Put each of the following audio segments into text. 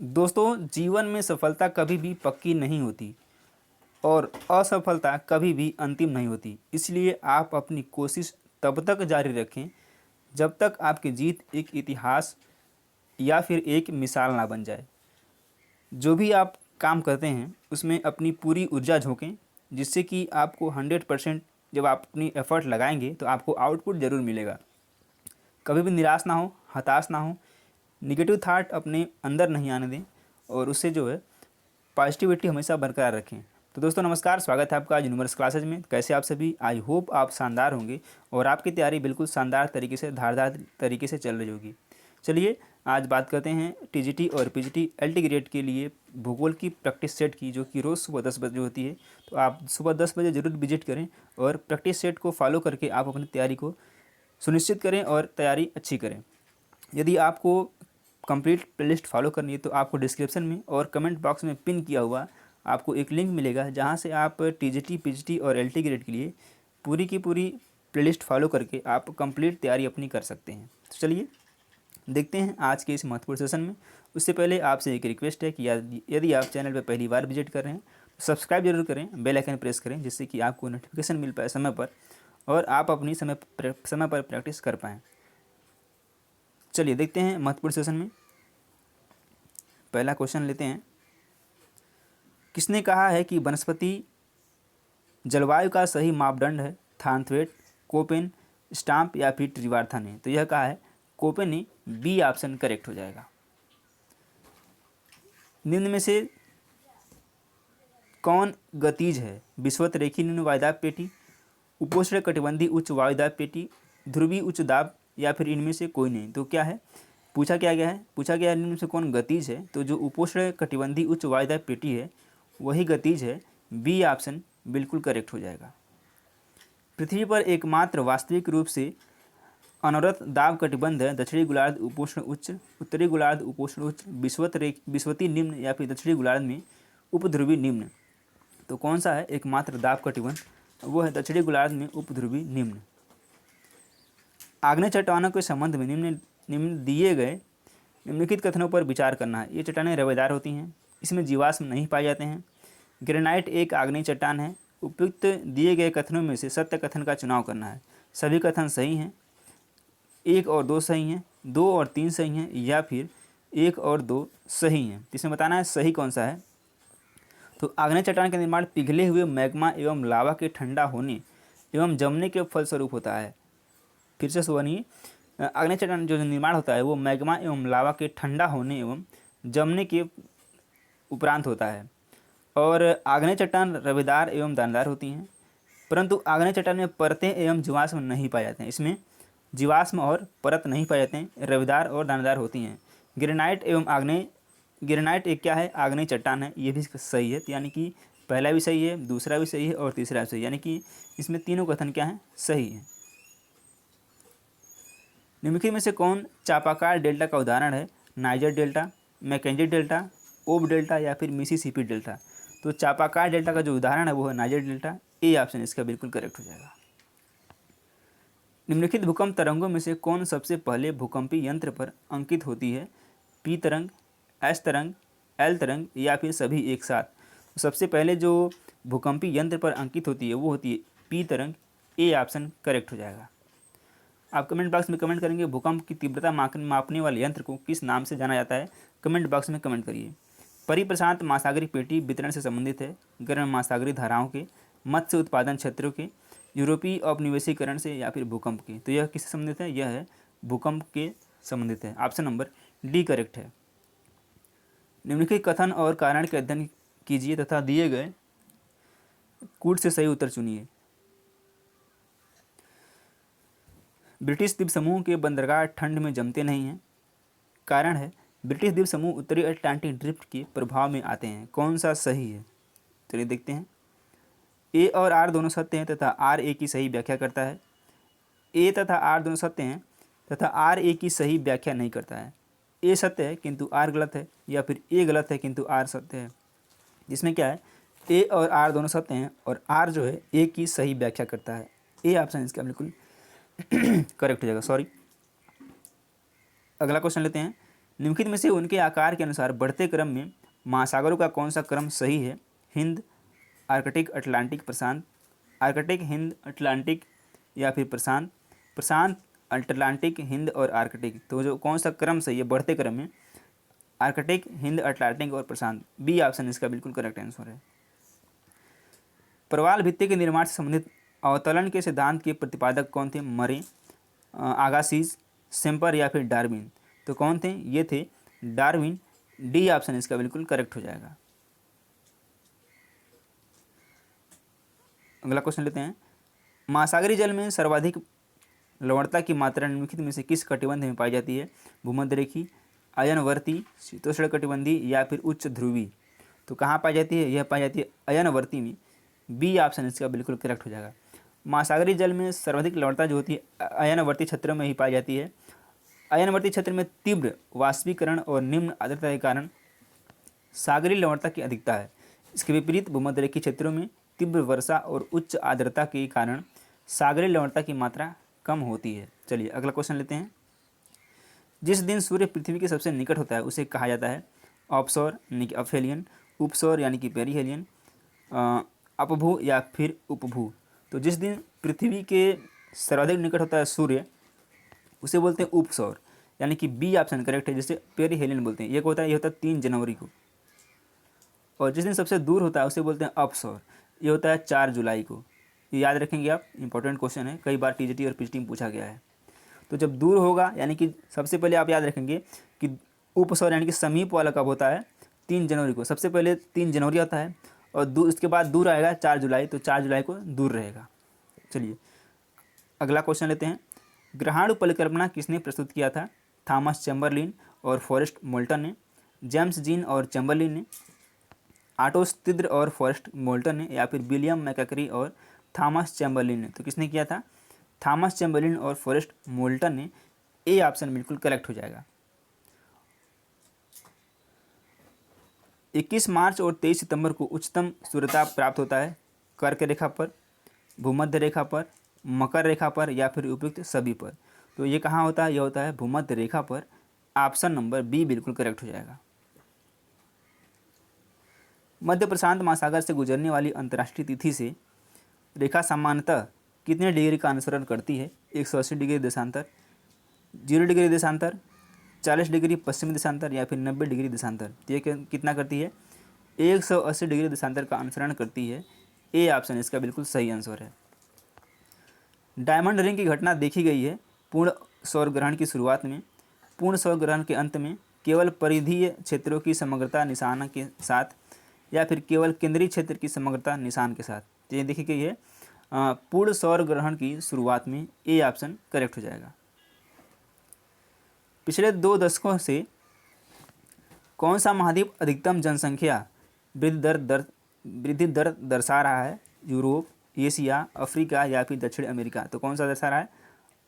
दोस्तों, जीवन में सफलता कभी भी पक्की नहीं होती और असफलता कभी भी अंतिम नहीं होती। इसलिए आप अपनी कोशिश तब तक जारी रखें जब तक आपकी जीत एक इतिहास या फिर एक मिसाल ना बन जाए। जो भी आप काम करते हैं उसमें अपनी पूरी ऊर्जा झोंकें, जिससे कि आपको 100% जब आप अपनी एफ़र्ट लगाएंगे तो आपको आउटपुट ज़रूर मिलेगा। कभी भी निराश ना हो, हताश ना हो, निगेटिव थाट अपने अंदर नहीं आने दें और उससे जो है पॉजिटिविटी हमेशा बरकरार रखें। तो दोस्तों नमस्कार, स्वागत है आपका आज यूनिवर्स क्लासेज में। कैसे आप सभी? आई होप आप शानदार होंगे और आपकी तैयारी बिल्कुल शानदार तरीके से, धारदार तरीके से चल रही होगी। चलिए आज बात करते हैं टीजीटी और पीजीटी एलटी ग्रेड के लिए भूगोल की प्रैक्टिस सेट की, जो कि रोज़ सुबह 10 बजे होती है। तो आप सुबह 10 बजे ज़रूर विजिट करें और प्रैक्टिस सेट को फॉलो करके आप अपनी तैयारी को सुनिश्चित करें और तैयारी अच्छी करें। यदि आपको कंप्लीट प्लेलिस्ट फॉलो करनी है तो आपको डिस्क्रिप्शन में और कमेंट बॉक्स में पिन किया हुआ आपको एक लिंक मिलेगा, जहां से आप टीजीटी, पीजीटी और एलटी ग्रेड के लिए पूरी की पूरी प्लेलिस्ट फॉलो करके आप कंप्लीट तैयारी अपनी कर सकते हैं। तो चलिए देखते हैं आज के इस महत्वपूर्ण सेशन में। उससे पहले आपसे एक रिक्वेस्ट है कि यदि आप चैनल पर पहली बार विजिट कर रहे हैं तो सब्सक्राइब जरूर करें, बेल आइकन प्रेस करें, जिससे कि आपको नोटिफिकेशन मिल पाए समय पर और आप अपनी समय पर प्रैक्टिस कर पाएँ। चलिए देखते हैं महत्वपूर्ण सेशन में। पहला क्वेश्चन लेते हैं। किसने कहा है कि वनस्पति जलवायु का सही मापदंड है? थानथ्वेट, कोपेन, स्टाम्प या फिर ट्रिवार्था ने? तो यह कहा है कोपेन ने। बी ऑप्शन करेक्ट हो जाएगा। निम्न में से कौन गतिज है? विषुवत रेखी निम्न वायुदाब पेटी, उपोष्ण कटिबंधी उच्च वायुदाब पेटी, ध्रुवीय उच्च दाब या फिर इनमें से कोई नहीं? तो क्या है, पूछा क्या गया है? पूछा गया है निम्न में से कौन गतिज है? तो जो उपोष्ण कटिबंधी उच्च वायुदाब पेटी है वही गतिज है। बी ऑप्शन बिल्कुल करेक्ट हो जाएगा। पृथ्वी पर एकमात्र वास्तविक रूप से अनवरत दाब कटिबंध है दक्षिणी गोलार्ध उपोष्ण उच्च, उत्तरी गोलार्ध उपोष्ण उच्च, विषुवती निम्न या फिर दक्षिणी गोलार्ध में उपध्रुवी निम्न। तो कौन सा है एकमात्र दाब कटिबंध? वो है दक्षिणी गोलार्ध में उपध्रुवी निम्न। आग्नेय चट्टानों के संबंध में निम्न दिए गए निम्नलिखित कथनों पर विचार करना है। ये चट्टानें रवेदार होती हैं, इसमें जीवाश्म नहीं पाए जाते हैं, ग्रेनाइट एक आग्नेय चट्टान है। उपयुक्त दिए गए कथनों में से सत्य कथन का चुनाव करना है। सभी कथन सही हैं, 1 और 2 सही हैं, 2 और 3 सही हैं, या फिर 1 और 2 सही हैं। इसमें बताना है सही कौन सा है। तो आग्नेय चट्टान का निर्माण पिघले हुए मैग्मा एवं लावा के ठंडा होने एवं जमने के फलस्वरूप होता है। फिर से सुनिए, आग्नेय चट्टान जो निर्माण होता है वो मैग्मा एवं लावा के ठंडा होने एवं जमने के उपरांत होता है। और आग्नेय चट्टान रवेदार एवं दानेदार होती हैं, परंतु आग्नेय चट्टान में परतें एवं जीवाश्म नहीं पाए जाते हैं। इसमें जीवाश्म और परत नहीं पाए जाते हैं, रवेदार और दानेदार होती हैं। ग्रेनाइट एक क्या है? आग्नेय चट्टान है। ये भी सही है, यानी कि पहला भी सही है, दूसरा भी सही है और तीसरा भी सही है, यानी कि इसमें तीनों कथन क्या हैं? सही है। निम्नलिखित में से कौन चापाकार डेल्टा का उदाहरण है? नाइजर डेल्टा, मैकेंजी डेल्टा, ओब डेल्टा या फिर मिसिसिपी डेल्टा? तो चापाकार डेल्टा का जो उदाहरण है वो है नाइजर डेल्टा। ए ऑप्शन इसका बिल्कुल करेक्ट हो जाएगा। निम्नलिखित भूकंप तरंगों में से कौन सबसे पहले भूकंपी यंत्र पर अंकित होती है? पी तरंग, एस तरंग, एल तरंग या फिर सभी एक साथ? तो सबसे पहले जो भूकंपी यंत्र पर अंकित होती है वो होती है पी तरंग। ए ऑप्शन करेक्ट हो जाएगा। आप कमेंट बॉक्स में कमेंट करेंगे भूकंप की तीव्रता मापने वाले यंत्र को किस नाम से जाना जाता है? कमेंट बॉक्स में कमेंट करिए। परिप्रशांत महासागरीय पेटी वितरण से संबंधित है, गर्म महासागरीय धाराओं के, मत्स्य उत्पादन क्षेत्रों के, यूरोपीय औपनिवेशीकरण से या फिर भूकंप के? तो यह किससे संबंधित है? यह है भूकंप के संबंधित है। ऑप्शन नंबर डी करेक्ट है। निम्नलिखित कथन और कारण के अध्ययन कीजिए तथा दिए गए कूट से सही उत्तर चुनिए। ब्रिटिश द्वीप समूह के बंदरगाह ठंड में जमते नहीं हैं। कारण है ब्रिटिश द्वीप समूह उत्तरी अटलांटिक ड्रिफ्ट के प्रभाव में आते हैं। कौन सा सही है? चलिए देखते हैं। ए और आर दोनों सत्य हैं तथा आर ए की सही व्याख्या करता है। ए तथा आर दोनों सत्य हैं तथा आर ए की सही व्याख्या नहीं करता है। ए सत्य है किंतु आर गलत है, या फिर ए गलत है किंतु आर सत्य है। जिसमें क्या है, ए और आर दोनों सत्य हैं और आर जो है ए की सही व्याख्या करता है। ए ऑप्शन इसका बिल्कुल करेक्ट हो जाएगा। सॉरी। अगला क्वेश्चन लेते हैं। निम्नलिखित में से उनके आकार के अनुसार बढ़ते क्रम में महासागरों का कौन सा क्रम सही है? हिंद, आर्कटिक, अटलांटिक, प्रशांत। आर्कटिक, हिंद, अटलांटिक या फिर प्रशांत। प्रशांत, अटलांटिक, हिंद और आर्कटिक। तो जो कौन सा क्रम सही है बढ़ते क्रम में? आर्कटिक, हिंद, अटलांटिक और प्रशांत। बी ऑप्शन इसका बिल्कुल करेक्ट आंसर है। प्रवाल भित्ति के निर्माण से संबंधित अवतरण के सिद्धांत के प्रतिपादक कौन थे? मरे, आगासीज, सेम्पर या फिर डार्विन। तो कौन थे? ये थे डार्विन। डी ऑप्शन इसका बिल्कुल करेक्ट हो जाएगा। अगला क्वेश्चन लेते हैं। महासागरीय जल में सर्वाधिक लवणता की मात्रा निम्नलिखित में से किस कटिबंध में पाई जाती है? भूमध्यरेखी, अयनवर्ती, शीतोष्णकटिबंधी या फिर उच्च ध्रुवी। तो कहाँ पाई जाती है? यह पाई जाती है अयनवर्ती में। बी ऑप्शन इसका बिल्कुल करेक्ट हो जाएगा। महासागरीय जल में सर्वाधिक लवणता जो होती है अयनवर्ती क्षेत्र में ही पाई जाती है। अयनवर्ती क्षेत्र में तीव्र वाष्पीकरण और निम्न आर्द्रता के कारण सागरीय लवणता की अधिकता है। इसके विपरीत भूमध्यरेखीय क्षेत्रों में तीव्र वर्षा और उच्च आर्द्रता के कारण सागरीय लवणता की मात्रा कम होती है। चलिए अगला क्वेश्चन लेते हैं। जिस दिन सूर्य पृथ्वी के सबसे निकट होता है उसे कहा जाता है ऑफशोर यानी कि अफेलियन, उपसौर यानी कि पेरीहेलियन, अपभू या फिर उपभू। तो जिस दिन पृथ्वी के सर्वाधिक निकट होता है सूर्य उसे बोलते हैं उपसौर, यानी कि बी ऑप्शन करेक्ट है, जिसे पेरीहेलियन बोलते हैं। ये होता है, ये होता है 3 जनवरी को। और जिस दिन सबसे दूर होता है उसे बोलते हैं अपसौर, ये होता है 4 जुलाई को। ये याद रखेंगे आप, इंपॉर्टेंट क्वेश्चन है, कई बार टीजीटी और पीजीटी में पूछा गया है। तो जब दूर होगा यानी कि सबसे पहले आप याद रखेंगे कि उपसौर यानी कि समीप वाला कब होता है? 3 जनवरी को। सबसे पहले 3 जनवरी आता है और दूर, इसके बाद दूर आएगा 4 जुलाई, तो 4 जुलाई को दूर रहेगा। चलिए अगला क्वेश्चन लेते हैं। ग्रहाणु परिकल्पना किसने प्रस्तुत किया था? थॉमस चैम्बरलिन और फॉरेस्ट मोल्टन ने, जेम्स जीन और चैम्बरलिन ने, ऑटो स्टिग्लर और फॉरेस्ट मोल्टन ने, या फिर विलियम मैकक्री और थॉमस चैम्बरलिन ने। तो किसने किया था? थॉमस चैम्बरलिन और फॉरेस्ट मोल्टन ने। ए ऑप्शन बिल्कुल करेक्ट हो जाएगा। 21 मार्च और 23 सितंबर को उच्चतम सूर्यताप प्राप्त होता है कर्क रेखा पर, भूमध्य रेखा पर, मकर रेखा पर या फिर उपयुक्त सभी पर। तो ये कहाँ होता है? यह होता है भूमध्य रेखा पर। ऑप्शन नंबर बी बिल्कुल करेक्ट हो जाएगा। मध्य प्रशांत महासागर से गुजरने वाली अंतर्राष्ट्रीय तिथि से रेखा सामान्यतः कितने डिग्री का अनुसरण करती है? 180 डिग्री देशांतर, 0 डिग्री देशांतर, 40 डिग्री पश्चिमी देशांतर या फिर 90 डिग्री देशांतर। तो ये कितना करती है? 180 डिग्री देशांतर का अनुसरण करती है। ए ऑप्शन इसका बिल्कुल सही आंसर है। डायमंड रिंग की घटना देखी गई है पूर्ण सौर ग्रहण की शुरुआत में, पूर्ण सौर ग्रहण के अंत में, केवल परिधीय क्षेत्रों की समग्रता निशान के साथ या फिर केवल केंद्रीय क्षेत्र की समग्रता निशान के साथ। तो ये देखी गई है पूर्ण सौर ग्रहण की शुरुआत में। ए ऑप्शन करेक्ट हो जाएगा। पिछले 2 दशकों से कौन सा महाद्वीप अधिकतम जनसंख्या वृद्धि दर दर्शा रहा है? यूरोप, एशिया, अफ्रीका या फिर दक्षिण अमेरिका। तो कौन सा दर्शा रहा है?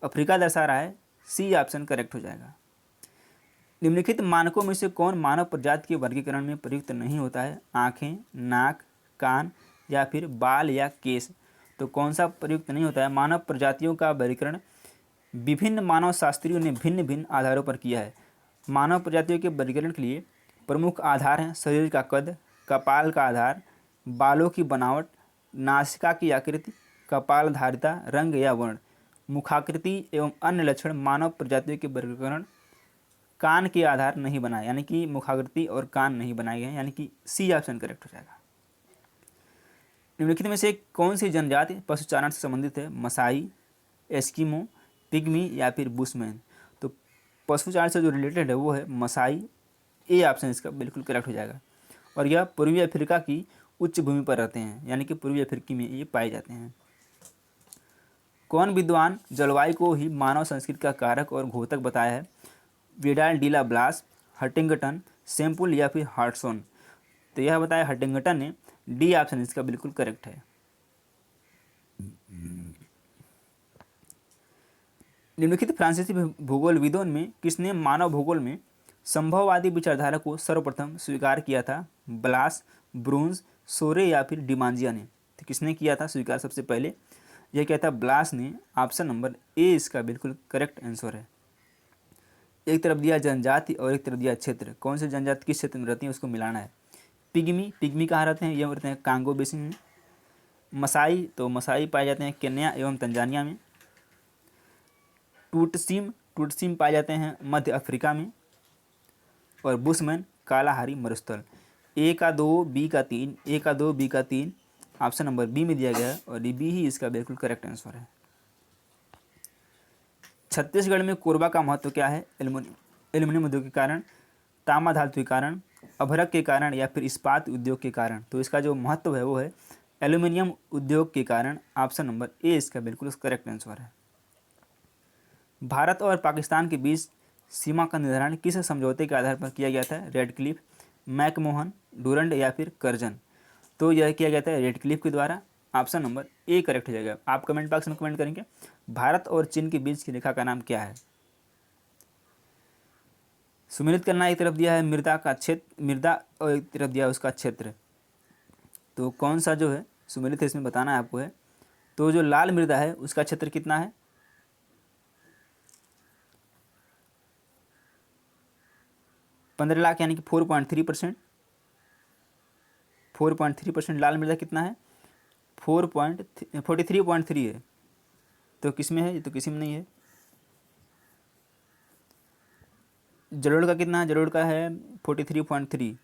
अफ्रीका दर्शा रहा है। सी ऑप्शन करेक्ट हो जाएगा। निम्नलिखित मानकों में से कौन मानव प्रजाति के वर्गीकरण में प्रयुक्त नहीं होता है? आँखें, नाक, कान या फिर बाल या केस। तो कौन सा प्रयुक्त नहीं होता है? मानव प्रजातियों का वर्गीकरण विभिन्न मानव शास्त्रियों ने भिन्न भिन्न आधारों पर किया है। मानव प्रजातियों के वर्गीकरण के लिए प्रमुख आधार हैं शरीर का कद, कपाल का आधार, बालों की बनावट, नासिका की आकृति, कपालधारिता, रंग या वर्ण, मुखाकृति एवं अन्य लक्षण मानव प्रजातियों के वर्गीकरण कान के आधार नहीं बनाए, यानी कि मुखाकृति और कान नहीं बनाए गए हैं, यानी कि सी ऑप्शन करेक्ट हो जाएगा। निम्नलिखित में से कौन सी जनजाति पशुचारण से संबंधित है? मसाई, एस्किमो, पिग्मी या फिर बुशमैन। तो पशुचारण से जो रिलेटेड है वो है मसाई। ए ऑप्शन इसका बिल्कुल करेक्ट हो जाएगा। और यह पूर्वी अफ्रीका की उच्च भूमि पर रहते हैं, यानी कि पूर्वी अफ्रीका में ये पाए जाते हैं। कौन विद्वान जलवायु को ही मानव संस्कृति का कारक और घोतक बताया है? विडाल डीला ब्लास, हटिंगटन, सैम्पुल या फिर हार्टसोन। तो यह बताया हटिंगटन ने। डी ऑप्शन इसका बिल्कुल करेक्ट है। निम्नलिखित फ्रांसीसी भूगोलविदों में किसने मानव भूगोल में संभववादी विचारधारा को सर्वप्रथम स्वीकार किया था? ब्लास, ब्रून्स, सोरे या फिर डिमांजिया ने। तो किसने किया था स्वीकार सबसे पहले? यह क्या था? ब्लास ने। ऑप्शन नंबर ए इसका बिल्कुल करेक्ट आंसर है। एक तरफ दिया जनजाति और एक तरफ दिया क्षेत्र, कौन से जनजाति किस क्षेत्र में रहती है उसको मिलाना है। पिग्मी, पिग्मी कहाँ रहते हैं, ये रहते हैं कांगो बेसिन में। मसाई, तो मसाई पाए जाते हैं केन्या एवं तंजानिया में। टूटसिम, टूटसिम पाए जाते हैं मध्य अफ्रीका में। और बुशमैन कालाहारी मरुस्थल। ए का 2, बी का 3, ए का 2, बी का 3, ऑप्शन नंबर बी में दिया गया है और ये बी ही इसका बिल्कुल करेक्ट आंसर है। छत्तीसगढ़ में कोरबा का महत्व क्या है, एल्युमिनियम उद्योग के कारण, तांबा धातु के कारण, अभ्रक के कारण या फिर इस्पात उद्योग के कारण। तो इसका जो महत्व है वो है एल्युमिनियम उद्योग के कारण, ऑप्शन नंबर ए इसका बिल्कुल करेक्ट आंसर है। भारत और पाकिस्तान के बीच सीमा का निर्धारण किस समझौते के आधार पर किया गया था, रेडक्लिफ, मैकमोहन, डूरंड या फिर कर्जन। तो यह किया गया था रेडक्लिफ के द्वारा, ऑप्शन नंबर ए करेक्ट हो जाएगा। आप कमेंट बॉक्स में कमेंट करेंगे भारत और चीन के बीच की रेखा का नाम क्या है। सुमिलित करना एक तरफ दिया है मृदा का क्षेत्र, मृदा, और एक तरफ दिया है उसका क्षेत्र। तो कौन सा जो है सुमिलित है इसमें बताना है आपको है। तो जो लाल मृदा है उसका क्षेत्र कितना है, 15 लाख यानी कि 4.3%। 4.3% लाल मृदा कितना है, 43.3 है। तो किस में है, ये तो किसी में नहीं है। जलोढ़ का कितना है, जलोढ़ का है 43.3,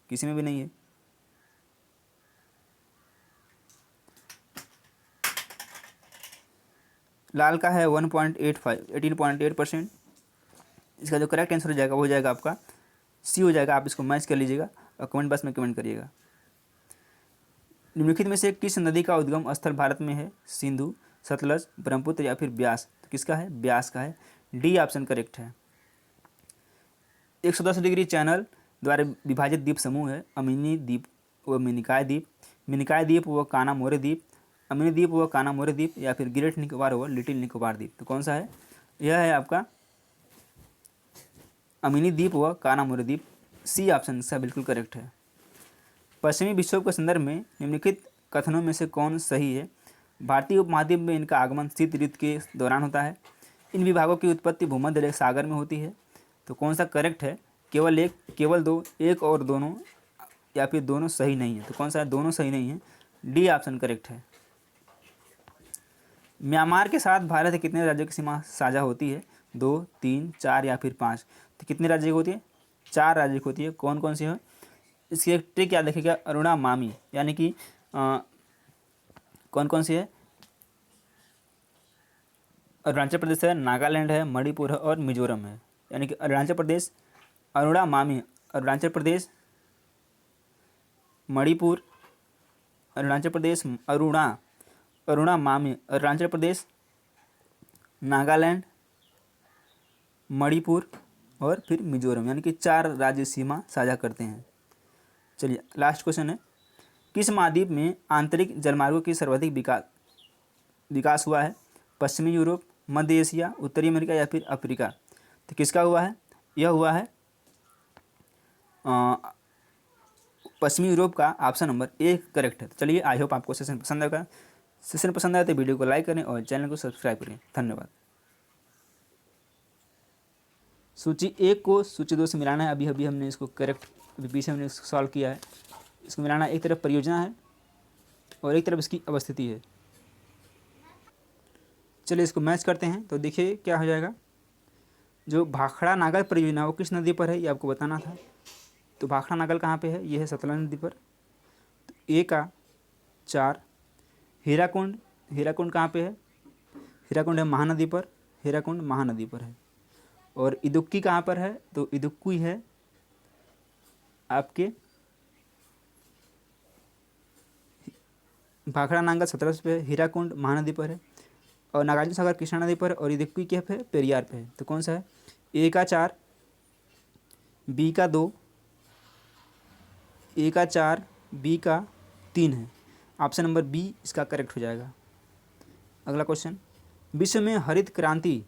किसी में भी नहीं है। लाल का है 1.85, 18.8%। इसका जो करेक्ट आंसर हो जाएगा वो हो जाएगा आपका सी हो जाएगा। आप इसको मैच कर लीजिएगा और कमेंट बॉक्स में कमेंट करिएगा। निम्नलिखित में से किस नदी का उद्गम स्थल भारत में है, सिंधु, सतलज, ब्रह्मपुत्र या फिर ब्यास। तो किसका है, ब्यास का है, डी ऑप्शन करेक्ट है। 110 डिग्री चैनल द्वारा विभाजित द्वीप समूह है, अमीनी द्वीप व मिनिकॉय द्वीप, मिनिकॉय द्वीप व काना मोरे द्वीप, अमीनी द्वीप व काना मोरे द्वीप या फिर ग्रेट निकोबार व लिटिल निकोबार द्वीप। तो कौन सा है, यह है आपका अमीनी द्वीप व काना मोरे द्वीप, सी ऑप्शन इसका बिल्कुल करेक्ट है। पश्चिमी विक्षोभ के संदर्भ में निम्नलिखित कथनों में से कौन सही है, भारतीय उपमहाद्वीप में इनका आगमन शीत ऋतु के दौरान होता है, इन विभागों की उत्पत्ति भूमध्य सागर में होती है। तो कौन सा करेक्ट है, केवल एक, केवल दो, एक और दोनों, या फिर दोनों सही नहीं है। तो कौन सा है, दोनों सही नहीं है, डी ऑप्शन करेक्ट है। म्यांमार के साथ भारत के कितने राज्यों की सीमा साझा होती है, 2, 3, 4 या फिर 5। तो कितने राज्य की होती है, 4 राज्य की होती है। कौन कौन सी है, इसकी एक ट्रिक याद रखिएगा, अरुणा मामी, यानी कि कौन कौन सी है, अरुणाचल प्रदेश है, नागालैंड है, मणिपुर है और मिजोरम है। यानी कि अरुणाचल प्रदेश अरुणा मामी, अरुणाचल प्रदेश मणिपुर, अरुणाचल प्रदेश अरुणा मामी, अरुणाचल प्रदेश, नागालैंड, मणिपुर और फिर मिजोरम, यानी कि 4 राज्य सीमा साझा करते हैं। चलिए लास्ट क्वेश्चन है, किस महाद्वीप में आंतरिक जलमार्गों की सर्वाधिक विकास हुआ है, पश्चिमी यूरोप, मध्य एशिया, उत्तरी अमेरिका या फिर अफ्रीका। तो किसका हुआ है, यह हुआ है पश्चिमी यूरोप का, ऑप्शन नंबर ए करेक्ट है। तो चलिए आई होप आपको सेशन पसंद आएगा। सेशन पसंद आए तो वीडियो को लाइक करें और चैनल को सब्सक्राइब करें। धन्यवाद। सूची 1 को सूची 2 से मिलाना है। अभी अभी हमने इसको करेक्ट, अभी पीछे हमने इसको सॉल्व किया है। इसको मिलाना, एक तरफ परियोजना है और एक तरफ इसकी अवस्थिति है। चलिए इसको मैच करते हैं तो देखिए क्या हो जाएगा। जो भाखड़ा नागल परियोजना वो किस नदी पर है, ये आपको बताना था। तो भाखड़ा नागल कहाँ पे है, ये है सतलज नदी पर। तो ए का 4, हीराकुंड, हीराकुंड कहाँ पे है, हीराकुंड है महानदी पर, हीराकुंड महानदी पर है। और इदुक्की कहाँ पर है, तो इदुक्की है आपके भाखड़ा नांगल सतलज पे, हीराकुंड महानदी पर है, और नागार्जुन सागर कृष्णा नदी पर, और इदुक्की क्या पे, पेरियार पे है। तो कौन सा है, ए का 4, बी का 2, ए का 4, बी का 3 है। ऑप्शन नंबर बी इसका करेक्ट हो जाएगा। अगला क्वेश्चन, विश्व में हरित क्रांति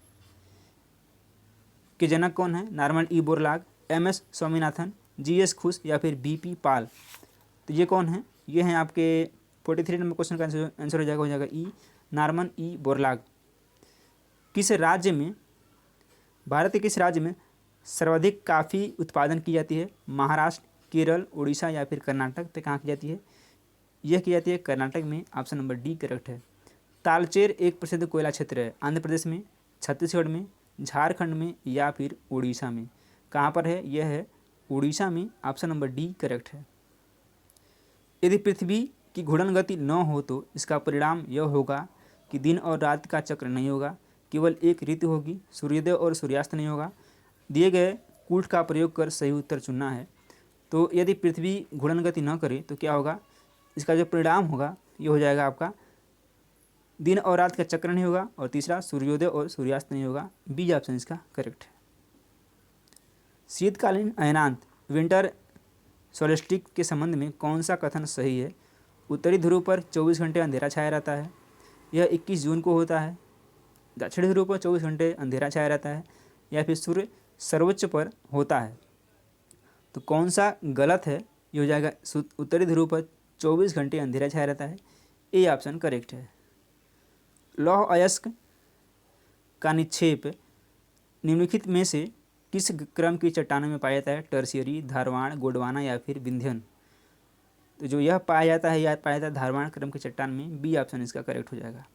के जनक कौन है, Norman E Borlaug, M S Swaminathan, G S Khush या फिर बी पी पाल। तो ये कौन है, ये हैं आपके 43 नंबर क्वेश्चन का आंसर हो जाएगा ई नॉर्मन ई बोरलाग। किस राज्य में, भारत के किस राज्य में सर्वाधिक काफ़ी उत्पादन की जाती है? महाराष्ट्र, केरल, उड़ीसा या फिर कर्नाटक। तो कहाँ की जाती है? यह की जाती है कर्नाटक में। ऑप्शन नंबर डी करेक्ट है। तालचेर एक प्रसिद्ध कोयला क्षेत्र है? आंध्र प्रदेश में, छत्तीसगढ़ में, झारखंड में या फिर उड़ीसा में। कहाँ पर है? यह है उड़ीसा में। ऑप्शन नंबर डी करेक्ट है। यदि पृथ्वी की घूर्णन गति न हो तो इसका परिणाम यह होगा कि दिन और रात का चक्र नहीं होगा, केवल एक ऋतु होगी, सूर्योदय और सूर्यास्त नहीं होगा। दिए गए कूट का प्रयोग कर सही उत्तर चुनना है। तो यदि पृथ्वी घूर्णन गति न करे तो क्या होगा? इसका जो परिणाम होगा ये हो जाएगा आपका दिन और रात का चक्र नहीं होगा, और तीसरा सूर्योदय और सूर्यास्त नहीं होगा। बी ऑप्शन इसका करेक्ट है। शीतकालीन अयनांत विंटर सोलेस्टिक के संबंध में कौन सा कथन सही है? उत्तरी ध्रुव पर 24 घंटे अंधेरा छाया रहता है, यह 21 जून को होता है। दक्षिणी ध्रुव पर 24 घंटे अंधेरा छाया रहता है, या फिर सूर्य सर्वोच्च पर होता है। तो कौन सा गलत है? ये हो जाएगा उत्तरी ध्रुव पर 24 घंटे अंधेरा छाया रहता है। ए ऑप्शन करेक्ट है। लौह अयस्क का निक्षेप निम्नलिखित में से किस क्रम की चट्टानों में पाया जाता है? टर्शियरी, धारवाड़, गोंडवाना या फिर विंध्यन। तो जो यह पाया जाता है, यह पाया जाता है धारवाड़ क्रम की चट्टान में। बी ऑप्शन इसका करेक्ट हो जाएगा।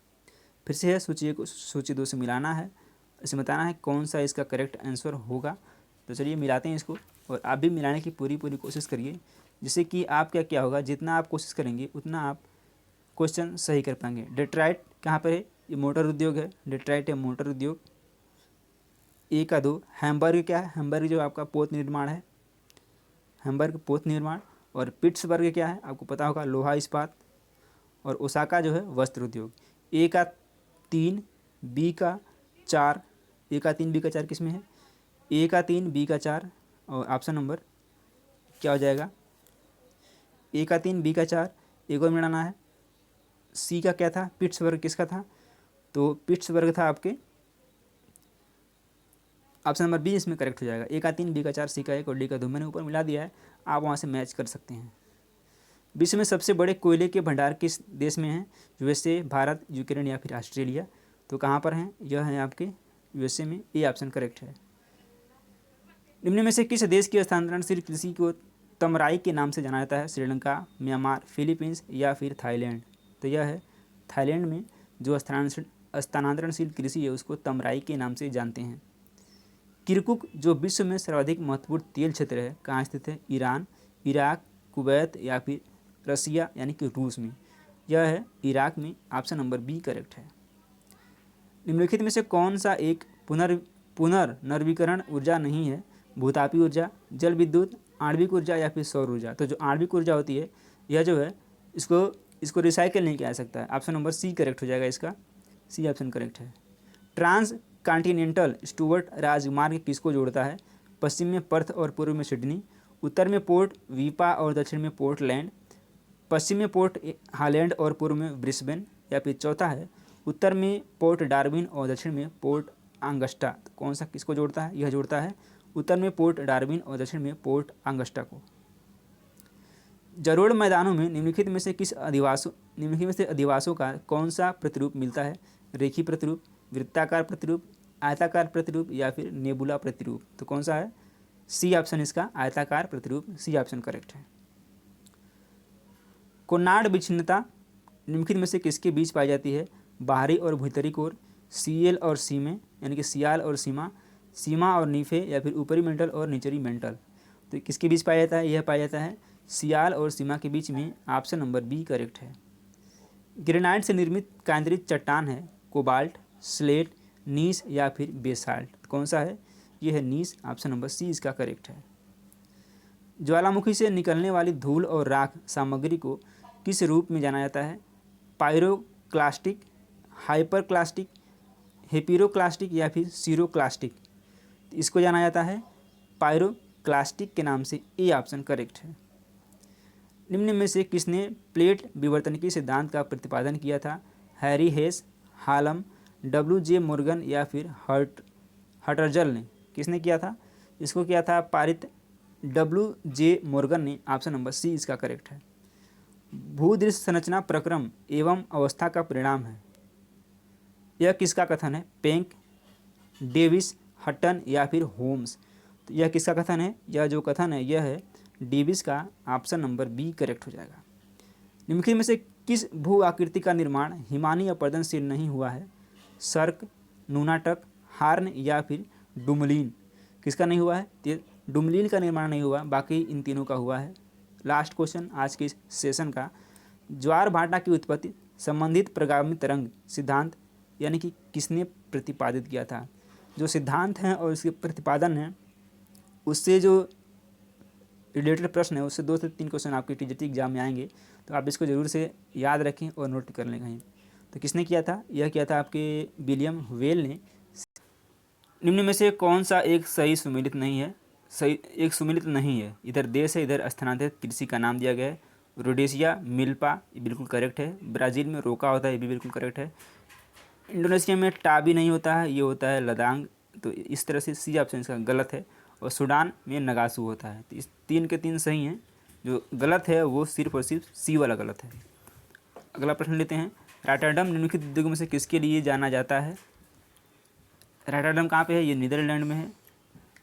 फिर से है सूची को सूची 2 से मिलाना है, इसे बताना है कौन सा इसका करेक्ट आंसर होगा। तो चलिए मिलाते हैं इसको, और आप भी मिलाने की पूरी कोशिश करिए, जिससे कि आप क्या होगा, जितना आप कोशिश करेंगे उतना आप क्वेश्चन सही कर पाएंगे। डेट्राइट कहाँ पर है? ये मोटर उद्योग है। डेट्राइट है मोटर उद्योग। ए का 2। हैम्बर्ग क्या है? हैम्बर्ग जो आपका पोत निर्माण है, हैम्बर्ग पोत निर्माण। और पिट्सबर्ग क्या है? आपको पता होगा, लोहा इस्पात। और ओसाका जो है वस्त्र उद्योग। ए का 3, बी का 4। ए का 3, बी का 4 किस में है? ए का 3, बी का 4। और ऑप्शन नंबर क्या हो जाएगा? ए का 3, बी का 4। एक और मिलाना है। सी का क्या था? पिट्सबर्ग किसका था? तो पिट्सबर्ग था आपके। ऑप्शन नंबर बी इसमें करेक्ट हो जाएगा। ए का 3, बी का 4, सी का 1 और डी का 2। मैंने ऊपर मिला दिया है, आप वहाँ से मैच कर सकते हैं। विश्व में सबसे बड़े कोयले के भंडार किस देश में हैं? यूएसए, भारत, यूक्रेन या फिर ऑस्ट्रेलिया। तो कहाँ पर हैं? यह है आपके यूएसए में। ए ऑप्शन करेक्ट है। निम्न में से किस देश की स्थानांतरणशील कृषि को तमराई के नाम से जाना जाता है? श्रीलंका, म्यांमार, फिलीपींस या फिर थाईलैंड। तो यह है थाईलैंड में जो स्थानांतरणशील कृषि है उसको तमराई के नाम से जानते हैं। किरकुक जो विश्व में सर्वाधिक महत्वपूर्ण तेल क्षेत्र है, कहाँ स्थित है? ईरान, इराक, कुवैत या फिर रसिया यानी कि रूस में। यह है इराक में। ऑप्शन नंबर बी करेक्ट है। निम्नलिखित में से कौन सा एक पुनर्नवीकरण ऊर्जा नहीं है? भूतापी ऊर्जा, जल विद्युत, आणविक ऊर्जा या फिर सौर ऊर्जा। तो जो आणविक ऊर्जा होती है यह जो है इसको रिसाइकिल नहीं किया जा सकता है। ऑप्शन नंबर सी करेक्ट हो जाएगा इसका। सी ऑप्शन करेक्ट है। ट्रांस कॉन्टिनेंटल स्टुअर्ट राजमार्ग किसको जोड़ता है? पश्चिम में पर्थ और पूर्व में सिडनी, उत्तर में पोर्ट वीपा और दक्षिण में पोर्टलैंड, पश्चिम में पोर्ट हालैंड और पूर्व में ब्रिस्बेन। या फिर चौथा है उत्तर में पोर्ट डार्विन और दक्षिण में पोर्ट ऑगस्टा। तो कौन सा किसको जोड़ता है? यह जोड़ता है उत्तर में पोर्ट डार्विन और दक्षिण में पोर्ट ऑगस्टा को। जलोढ़ मैदानों में निम्नलिखित में से अधिवासों का कौन सा प्रतिरूप मिलता है? रेखीय प्रतिरूप, वृत्ताकार प्रतिरूप, आयताकार प्रतिरूप या फिर नेबुला प्रतिरूप। तो कौन सा है? सी ऑप्शन इसका आयताकार प्रतिरूप। सी ऑप्शन करेक्ट है। कोनार्ड विच्छिन्नता निम्नलिखित में से किसके बीच पाई जाती है? बाहरी और भीतरी कोर, सीएल और सीमे यानी कि सियाल और सीमा, सीमा और नीफे या फिर ऊपरी मेंटल और निचरी मेंटल। तो किसके बीच पाया जाता है? यह पाया जाता है सियाल और सीमा के बीच में। ऑप्शन नंबर बी करेक्ट है। ग्रेनाइट से निर्मित केंद्रित चट्टान है? कोबाल्ट, स्लेट, नीस या फिर बेसाल्ट। कौन सा है? यह है नीस। ऑप्शन नंबर सी इसका करेक्ट है। ज्वालामुखी से निकलने वाली धूल और राख सामग्री को किस रूप में जाना जाता है? पायरोक्लास्टिक, हाइपरक्लास्टिक, हेपिरोक्लास्टिक या फिर सीरोक्लास्टिक। इसको जाना जाता है पायरोक्लास्टिक के नाम से। ए ऑप्शन करेक्ट है। निम्न में से किसने प्लेट विवर्तनिकी सिद्धांत का प्रतिपादन किया था? हैरी हेस, हालम, WJ मोर्गन या फिर हर्टजल ने। किसने किया था? इसको किया था पारित WJ मोर्गन ने। ऑप्शन नंबर सी इसका करेक्ट है। भूदृश्य संरचना प्रक्रम एवं अवस्था का परिणाम है, यह किसका कथन है? पेंक, डेविस, हटन या फिर होम्स। तो यह किसका कथन है? यह जो कथन है यह है डेविस का, ऑप्शन नंबर बी करेक्ट हो जाएगा। निम्नलिखित में से किस भू आकृति का निर्माण हिमानी अपर्दन से नहीं हुआ है? सर्क, नूनाटक, हार्न या फिर डुमलिन? किसका नहीं हुआ है? तो डुमलिन का निर्माण नहीं हुआ, बाकी इन तीनों का हुआ है। लास्ट क्वेश्चन आज के इस सेशन का, ज्वार भाटा की उत्पत्ति संबंधित प्रगामी तरंग सिद्धांत यानी कि किसने प्रतिपादित किया था? जो सिद्धांत हैं और इसके प्रतिपादन है उससे जो रिलेटेड प्रश्न है उससे 2 से 3 क्वेश्चन आपके टीजीटी एग्जाम में आएंगे, तो आप इसको ज़रूर से याद रखें और नोट कर लें कहीं। तो किसने किया था? यह किया था आपके विलियम वेल ने। निम्न में से कौन सा एक सही सुमेलित नहीं है? सही एक सुमेलित नहीं है, इधर देश है इधर स्थानांतरित कृषि का नाम दिया गया है। रोडेशिया मिल्पा, ये बिल्कुल करेक्ट है। ब्राज़ील में रोका होता है, ये भी बिल्कुल करेक्ट है। इंडोनेशिया में टाबी नहीं होता है, ये होता है लदांग, तो इस तरह से सी ऑप्शन इसका गलत है। और सूडान में नगासू होता है, तो इस 3 के 3 सही हैं। जो गलत है वो सिर्फ और सिर्फ सी वाला गलत है। अगला प्रश्न लेते हैं, रॉटरडम निम्नलिखित उद्योगों में से किसके लिए जाना जाता है? रॉटरडम कहाँ पे है? ये नीदरलैंड में है।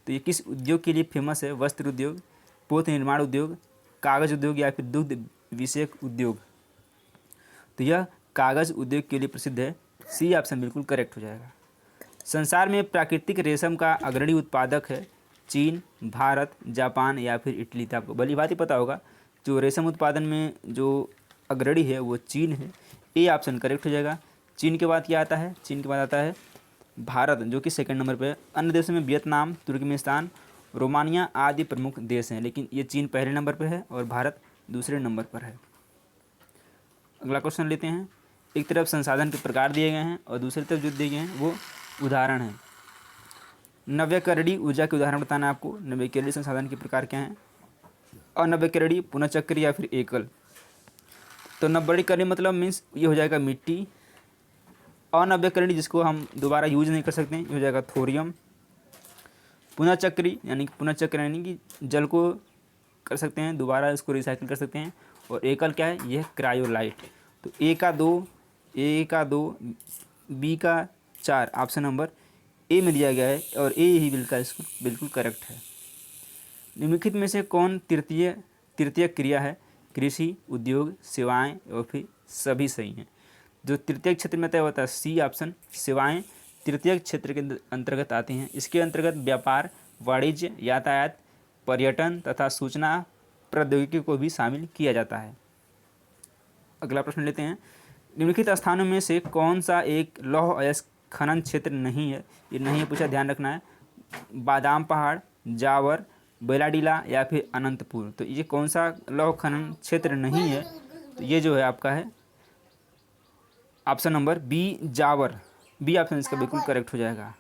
तो ये किस उद्योग के लिए फेमस है? वस्त्र उद्योग, पोत निर्माण उद्योग, कागज़ उद्योग या फिर दुग्ध विषयक उद्योग? तो यह कागज़ उद्योग के लिए प्रसिद्ध है, सी ऑप्शन बिल्कुल करेक्ट हो जाएगा। संसार में प्राकृतिक रेशम का अग्रणी उत्पादक है? चीन, भारत, जापान या फिर इटली? तो आपको भली बात ही पता होगा, जो रेशम उत्पादन में जो अग्रणी है वो चीन है, ए ऑप्शन करेक्ट हो जाएगा। चीन के बाद क्या आता है? चीन के बाद आता है भारत, जो कि सेकंड नंबर पे है। अन्य देशों में वियतनाम, तुर्कमेनिस्तान, रोमानिया आदि प्रमुख देश हैं, लेकिन ये चीन पहले नंबर पे है और भारत दूसरे नंबर पर है। अगला क्वेश्चन लेते हैं, एक तरफ संसाधन के प्रकार दिए गए हैं और दूसरी तरफ जो दिए गए हैं वो उदाहरण है। नव्यकरणीय ऊर्जा के उदाहरण बताना है आपको। नव्यकरणीय संसाधन के प्रकार क्या हैं? अनव्यकरणीय, पुनःचक्रीय या फिर एकल? तो नव्यकरणीय मतलब मीन्स ये हो जाएगा मिट्टी। अनव्यकरणीय जिसको हम दोबारा यूज नहीं कर सकते, ये हो जाएगा थोरियम। पुनःचक्रीय यानी कि पुनःचक्र यानी कि जल को कर सकते हैं दोबारा, इसको रिसाइकिल कर सकते हैं। और एकल क्या है? यह क्रायोलाइट। तो ए का 2, बी का 4 ऑप्शन नंबर ए में दिया गया है और ए ही बिल्कुल करेक्ट है। निम्नलिखित में से कौन तृतीय क्रिया है? कृषि, उद्योग, सेवाएं और फिर सभी सही हैं। जो तृतीय क्षेत्र में तय होता है, सी ऑप्शन, सेवाएं तृतीय क्षेत्र के अंतर्गत आती हैं। इसके अंतर्गत व्यापार, वाणिज्य, यातायात, पर्यटन तथा सूचना प्रौद्योगिकी को भी शामिल किया जाता है। अगला प्रश्न लेते हैं, निम्नलिखित स्थानों में से कौन सा एक लौह अयस्क खनन क्षेत्र नहीं है? ये नहीं है पूछा, ध्यान रखना है। बादाम पहाड़, जावर, बेलाडीला या फिर अनंतपुर? तो ये कौन सा लौह खनन क्षेत्र नहीं है? तो ये जो है आपका है option number B, Zawar. B option इसका बिल्कुल करेक्ट हो जाएगा।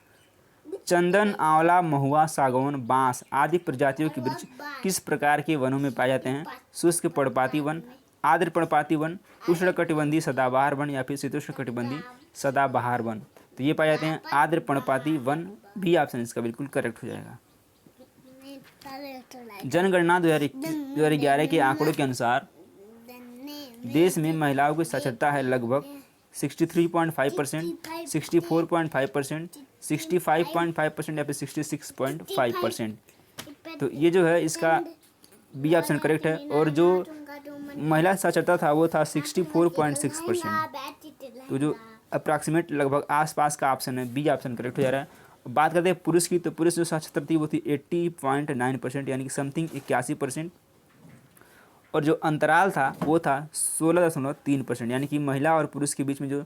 चंदन, आंवला, महुआ, सागौन, बांस आदि प्रजातियों के वृक्ष किस प्रकार के वनों में पाए जाते हैं? शुष्क पर्णपाती वन, आर्द्र पर्णपाती वन, उष्णकटिबंधीय सदाबहार वन या फिर शीतोष्णकटिबंधीय सदाबहार वन? तो ये पाए जाते हैं आर्द्र पर्णपाती वन। बी ऑप्शन इसका बिल्कुल करेक्ट हो जाएगा। जनगणना 2011 के आंकड़ों के अनुसार देश में महिलाओं की साक्षरता है लगभग 63.5%, 64.5%, 65.5% या फिर 66.5%। तो ये जो है इसका बी ऑप्शन करेक्ट है। और जो महिला साक्षरता था वो था 64.6%। तो जो अप्रॉक्सीमेट लगभग आसपास का ऑप्शन है, बी ऑप्शन करेक्ट हो जा रहा है। बात करते हैं पुरुष की, तो पुरुष जो साक्षरता थी वो थी 80.9% यानी कि समथिंग 81%। और जो अंतराल था वो था 16.3%, यानी कि महिला और पुरुष के बीच में जो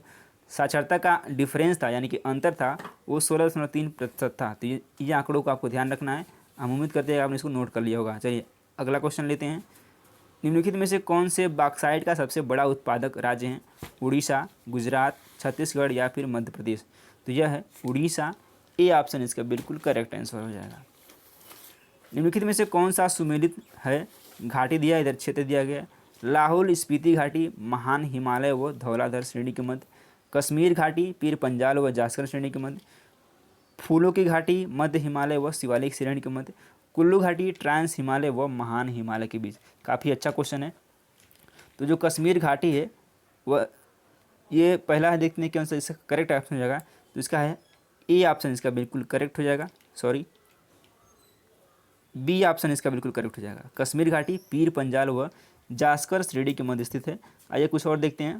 साक्षरता का डिफरेंस था यानी कि अंतर था वो 16.3% था। तो ये आंकड़ों को आपको ध्यान रखना है। हम उम्मीद करते हैं आपने इसको नोट कर लिया होगा। चलिए अगला क्वेश्चन लेते हैं, निम्नलिखित में से कौन से बॉक्साइट का सबसे बड़ा उत्पादक राज्य है? उड़ीसा, गुजरात, छत्तीसगढ़ या फिर मध्य प्रदेश? तो यह है उड़ीसा। ए ऑप्शन इसका बिल्कुल करेक्ट आंसर हो जाएगा। निम्नलिखित में से कौन सा सुमेलित है? घाटी दिया, इधर क्षेत्र दिया गया। लाहौल स्पीति घाटी महान हिमालय व धौलाधर श्रेणी के मध्य, कश्मीर घाटी पीर पंजाल व जास्कर श्रेणी के मध्य, फूलों की घाटी मध्य हिमालय व शिवालिक श्रेणी के मध्य, कुल्लू घाटी ट्रांस हिमालय व महान हिमालय के बीच? काफ़ी अच्छा क्वेश्चन है। तो जो कश्मीर घाटी है वह ये पहला है, देखने के अनुसार इसका करेक्ट ऑप्शन हो जाएगा। तो इसका है ए ऑप्शन इसका बिल्कुल करेक्ट हो जाएगा। सॉरी, बी ऑप्शन इसका बिल्कुल करेक्ट हो जाएगा। कश्मीर घाटी पीर पंजाल व जास्कर श्रेणी के मध्य स्थित है। आइए कुछ और देखते हैं।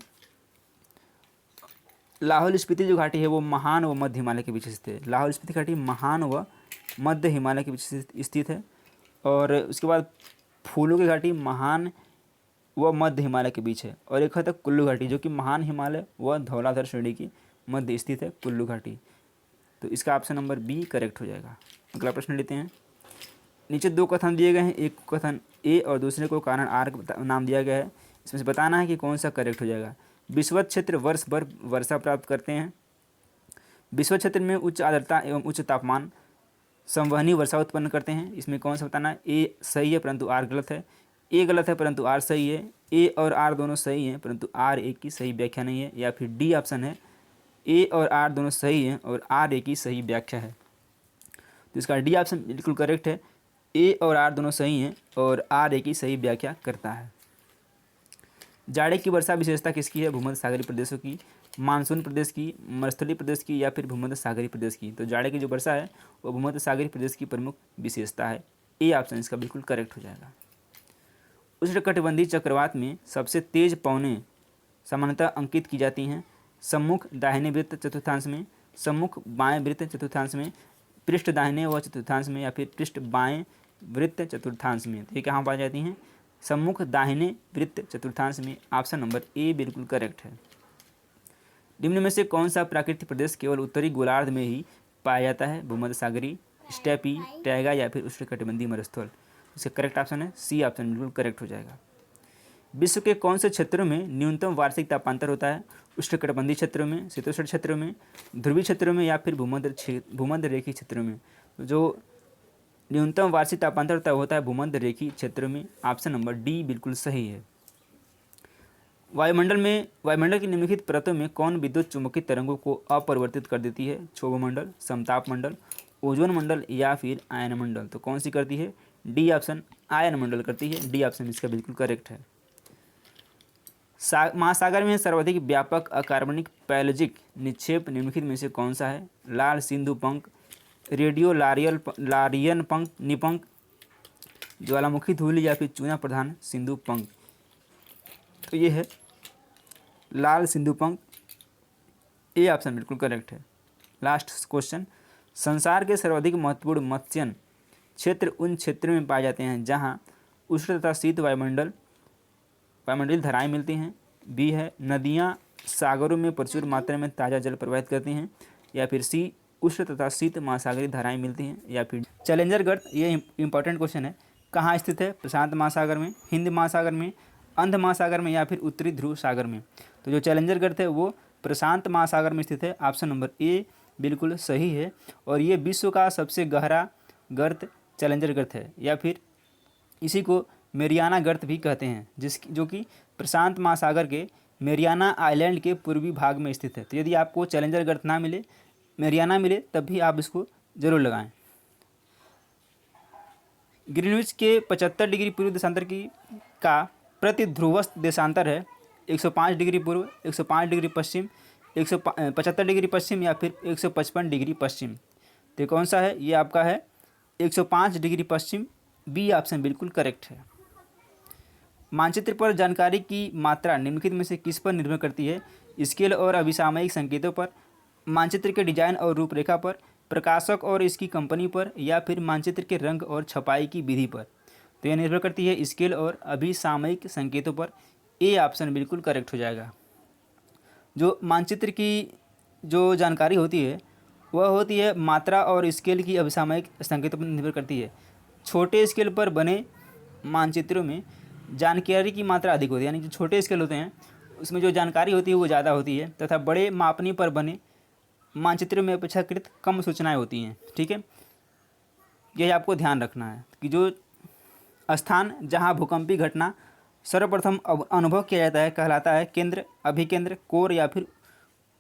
लाहौल स्पीति जो घाटी है वो महान व मध्य हिमालय के बीच स्थित है। लाहौल स्पीति घाटी महान व मध्य हिमालय के बीच स्थित है। और उसके बाद फूलों की घाटी महान व मध्य हिमालय के बीच है। और एक है तक कुल्लू घाटी जो कि महान हिमालय व धौलाधर श्रेणी की मध्य स्थित है कुल्लू घाटी। तो इसका ऑप्शन नंबर बी करेक्ट हो जाएगा। अगला प्रश्न लेते हैं। नीचे दो कथन दिए गए हैं, एक कथन ए और दूसरे को कारण आर नाम दिया गया है। इसमें से बताना है कि कौन सा करेक्ट हो जाएगा। विषुवत क्षेत्र वर्ष भर वर्षा प्राप्त करते हैं। विषुवत क्षेत्र में उच्च आर्द्रता एवं उच्च तापमान संवहनी वर्षा उत्पन्न करते हैं। इसमें कौन सा बताना है। ए सही है परंतु आर गलत है। ए गलत है परंतु आर सही है। ए और आर दोनों सही हैं परंतु आर एक की सही व्याख्या नहीं है। या फिर डी ऑप्शन है, ए और आर दोनों सही हैं और आर एक की सही व्याख्या है। तो इसका डी ऑप्शन बिल्कुल करेक्ट है। ए और आर दोनों सही हैं और आर एक ही सही व्याख्या करता है। जाड़े की वर्षा विशेषता किसकी है। भूमध्य सागरीय प्रदेशों की, मानसून प्रदेश की, मरुस्थलीय प्रदेश की या फिर भूमध्य सागरीय प्रदेश की। तो जाड़े की जो वर्षा है वो भूमध्य सागरीय प्रदेश की प्रमुख विशेषता है। ए ऑप्शन इसका बिल्कुल करेक्ट हो जाएगा। उष्णकटिबंधीय चक्रवात में सबसे तेज पवनें सामान्यतः अंकित की जाती हैं सम्मुख दाहिने वृत्त चतुर्थांश में, सम्मुख बाएं वृत्त चतुर्थांश में, पृष्ठ दाहिने व चतुर्थांश में या फिर पृष्ठ बाएं वृत्त चतुर्थांश में। तो ये कहाँ पाई जाती हैं। सम्मुख दाहिने वृत्त चतुर्थांश में। ऑप्शन नंबर ए बिल्कुल करेक्ट है। निम्न में से कौन सा प्राकृतिक प्रदेश केवल उत्तरी गोलार्ध में ही पाया जाता है। भूमध्य सागरीय, स्टेपी, टैगा या फिर उष्णकटिबंधीय मरुस्थल। इसका करेक्ट ऑप्शन है सी ऑप्शन बिल्कुल करेक्ट हो जाएगा। विश्व के कौन से क्षेत्रों में न्यूनतम वार्षिक तापांतर होता है। उष्णकटिबंधीय क्षेत्रों में, शीतोष्ण क्षेत्रों में, ध्रुवीय क्षेत्रों में या फिर भूमध्य रेखीय क्षेत्रों में। तो जो न्यूनतम वार्षिक तापांतर होता है भूमध्य रेखीय क्षेत्रों में। ऑप्शन नंबर डी बिल्कुल सही है। वायुमंडल की निम्नलिखित परतों में कौन विद्युत चुंबकीय तरंगों को अपरिवर्तित कर देती है। क्षोभ मंडल, समताप मंडल, ओजोन मंडल या फिर आयन मंडल। तो कौन सी करती है। डी ऑप्शन आयन मंडल करती है। डी ऑप्शन इसका बिल्कुल करेक्ट है। महासागर में सर्वाधिक व्यापक अकार्बनिक पैलोजिक निक्षेप निम्नलिखित में से कौन सा है। लाल सिंधु पंख, रेडियो लारियन पंख निपंख, ज्वालामुखी धूलि या फिर चूना प्रधान सिंधु पंख। तो ये है लाल सिंधु पंख। ए ऑप्शन बिल्कुल करेक्ट है। Last question. संसार के सर्वाधिक महत्वपूर्ण मत्स्यन क्षेत्र उन क्षेत्रों में पाए जाते हैं जहां उष्ण तथा शीत वायुमंडलीय धाराएं मिलती हैं। बी है नदियां सागरों में प्रचुर मात्रा में ताज़ा जल प्रवाहित करती हैं। या फिर सी उष्ण तथा शीत महासागरीय धाराएं मिलती हैं। या फिर चैलेंजर गर्त, ये इंपॉर्टेंट क्वेश्चन है, कहाँ स्थित है। प्रशांत महासागर में, हिंद महासागर में, अंध महासागर में या फिर उत्तरी ध्रुव सागर में। तो जो चैलेंजर गर्त है वो प्रशांत महासागर में स्थित है। ऑप्शन नंबर ए बिल्कुल सही है। और ये विश्व का सबसे गहरा गर्त चैलेंजर गर्त है या फिर इसी को मेरियाना गर्त भी कहते हैं, जो कि प्रशांत महासागर के मेरियाना आइलैंड के पूर्वी भाग में स्थित है। तो यदि आपको चैलेंजर गर्त ना मिले, मेरियाना मिले, तब भी आप इसको जरूर लगाएं। ग्रीनविच के 75 डिग्री पूर्व देशांतर का प्रति ध्रुवस्थ देशांतर है 105 डिग्री पूर्व, 105 डिग्री पश्चिम, 175 डिग्री पश्चिम या फिर 155 डिग्री पश्चिम। तो कौन सा है। ये आपका है 105 डिग्री पश्चिम। बी ऑप्शन बिल्कुल करेक्ट है। मानचित्र पर जानकारी की मात्रा निम्नलिखित में से किस पर निर्भर करती है। स्केल और अभिसामयिक संकेतों पर, मानचित्र के डिजाइन और रूपरेखा पर, प्रकाशक और इसकी कंपनी पर या फिर मानचित्र के रंग और छपाई की विधि पर। तो यह निर्भर करती है स्केल और अभिसामयिक संकेतों पर। ए ऑप्शन बिल्कुल करेक्ट हो जाएगा। जो मानचित्र की जो जानकारी होती है वह होती है मात्रा और स्केल की अभिसामयिक संकेतों पर निर्भर करती है। छोटे स्केल पर बने मानचित्रों में जानकारी की मात्रा अधिक होती है, यानी जो छोटे स्केल होते हैं उसमें जो जानकारी होती है वो ज़्यादा होती है, तथा बड़े मापनी पर बने मानचित्रों में अपेक्षाकृत कम सूचनाएं होती हैं। ठीक है, यह आपको ध्यान रखना है कि जो स्थान जहां भूकंपीय घटना सर्वप्रथम अनुभव किया जाता है कहलाता है केंद्र, अभिकेंद्र, कोर या फिर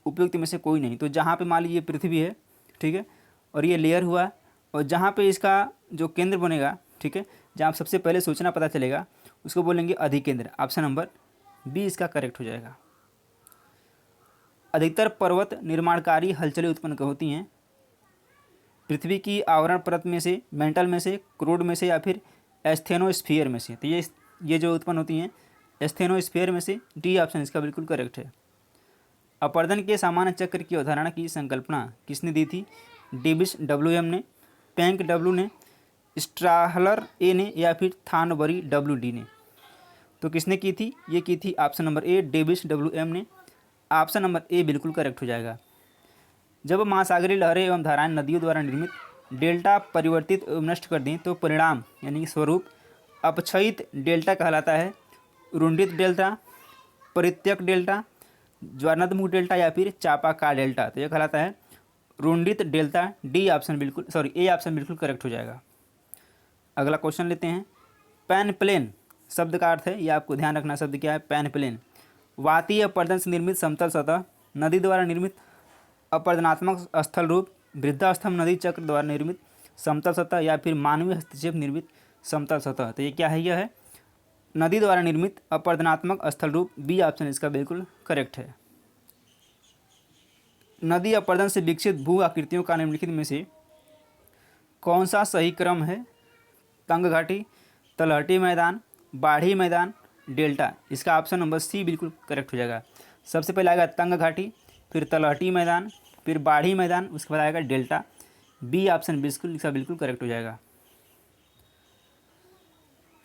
उपयुक्त में से कोई नहीं। तो जहाँ पे मान लीजिए पृथ्वी है, ठीक है, और ये लेयर हुआ, और जहाँ पे इसका जो केंद्र बनेगा, ठीक है, जहाँ सबसे पहले सूचना पता चलेगा उसको बोलेंगे अधिकेंद्र। ऑप्शन नंबर बी इसका करेक्ट हो जाएगा। अधिकतर पर्वत निर्माणकारी हलचलें उत्पन्न होती हैं पृथ्वी की आवरण परत में से, मेंटल में से, क्रूड में से या फिर एस्थेनोस्फीयर में से। तो ये जो उत्पन्न होती हैं एस्थेनोस्फीयर में से। डी ऑप्शन इसका बिल्कुल करेक्ट है। अपर्दन के सामान्य चक्र की अवधारणा की संकल्पना किसने दी थी? डेविस डब्ल्यू एम ने, पैंक डब्ल्यू ने, स्ट्राहलर ए ने या फिर थानबरी डब्ल्यू डी ने। तो किसने की थी? ये की थी option number A Davis W M ने। ऑप्शन नंबर ए बिल्कुल करेक्ट हो जाएगा। जब महासागरीय लहरें एवं धाराएं नदियों द्वारा निर्मित डेल्टा परिवर्तित एवं नष्ट कर दें तो परिणाम यानी कि स्वरूप अपक्षयित डेल्टा कहलाता है। रुंडित डेल्टा, परित्यक डेल्टा, ज्वारनात्मक डेल्टा या फिर चापाकार डेल्टा। तो यह कहलाता है रुंडित डेल्टा। डी ऑप्शन बिल्कुल ए ऑप्शन बिल्कुल करेक्ट हो जाएगा। अगला क्वेश्चन लेते हैं। पैन प्लेन शब्द का अर्थ है, ये आपको ध्यान रखना शब्द क्या है, पैन प्लेन। वातीय अपर्दन से निर्मित समतल सतह, नदी द्वारा निर्मित अपर्दनात्मक स्थल रूप, वृद्धाश्रम नदी चक्र द्वारा निर्मित समतल सतह या फिर मानवीय हस्तक्षेप निर्मित समतल सतह। तो ये क्या है? यह है नदी द्वारा निर्मित अपर्दनात्मक स्थल रूप। बी ऑप्शन इसका बिल्कुल करेक्ट है। नदी अपर्दन से विकसित भू आकृतियों का निम्नलिखित में से कौन सा सही क्रम है? तंग घाटी, तलहटी मैदान, बाढ़ी मैदान, डेल्टा। इसका ऑप्शन नंबर सी बिल्कुल करेक्ट हो जाएगा। सबसे पहले आएगा तंग घाटी, फिर तलहटी मैदान, फिर बाढ़ी मैदान, उसके बाद आएगा डेल्टा। बी ऑप्शन बिल्कुल इसका बिल्कुल करेक्ट हो जाएगा।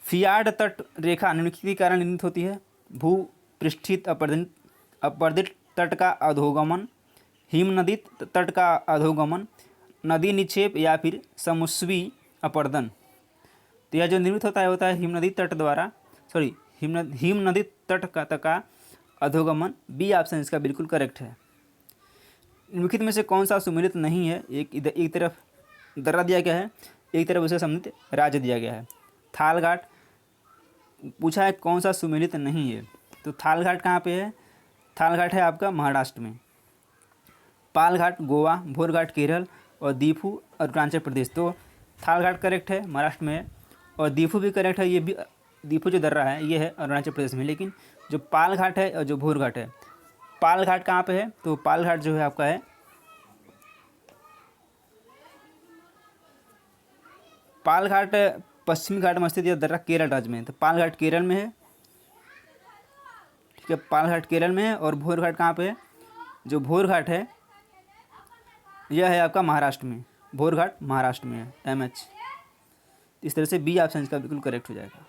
फियार्ड तट रेखा निम्नलिखित के कारण निर्मित होती है? भू पृष्ठित अपर्दित तट का अधोगमन, हिमनदित तट का अधोगमन, नदी निक्षेप या फिर समुस्वी अपर्दन। तो यह जो निर्मित होता है हिमनदी तट द्वारा हिमनदी तट का अधोगमन। बी ऑप्शन इसका बिल्कुल करेक्ट है। निम्नलिखित में से कौन सा सुमेलित नहीं है? एक तरफ दर्रा दिया गया है, एक तरफ उसे सम्मिलित राज्य दिया गया है। थालघाट पूछा है कौन सा सुमेलित नहीं है, तो थालघाट कहाँ पे है? थालघाट है आपका महाराष्ट्र में। पालघाट गोवा, भोरघाट केरल और दीफू अरुणाचल प्रदेश। तो थालघाट करेक्ट है, महाराष्ट्र में है, और दीफू भी करेक्ट है। ये भी दीफू जो दर्रा है ये है अरुणाचल प्रदेश में। लेकिन जो पालघाट है और जो भोरघाट है, पालघाट कहाँ पे है? तो पालघाट जो है आपका है पालघाट पश्चिमी घाट में स्थित यह दर्रा केरल राज्य में है। तो पालघाट केरल में है, ठीक है, पालघाट केरल में है। और भोरघाट कहाँ पे है? जो भोरघाट है यह है आपका महाराष्ट्र में। भोरघाट महाराष्ट्र में है, MH। इस तरह से बी ऑप्शन इसका बिल्कुल करेक्ट हो जाएगा।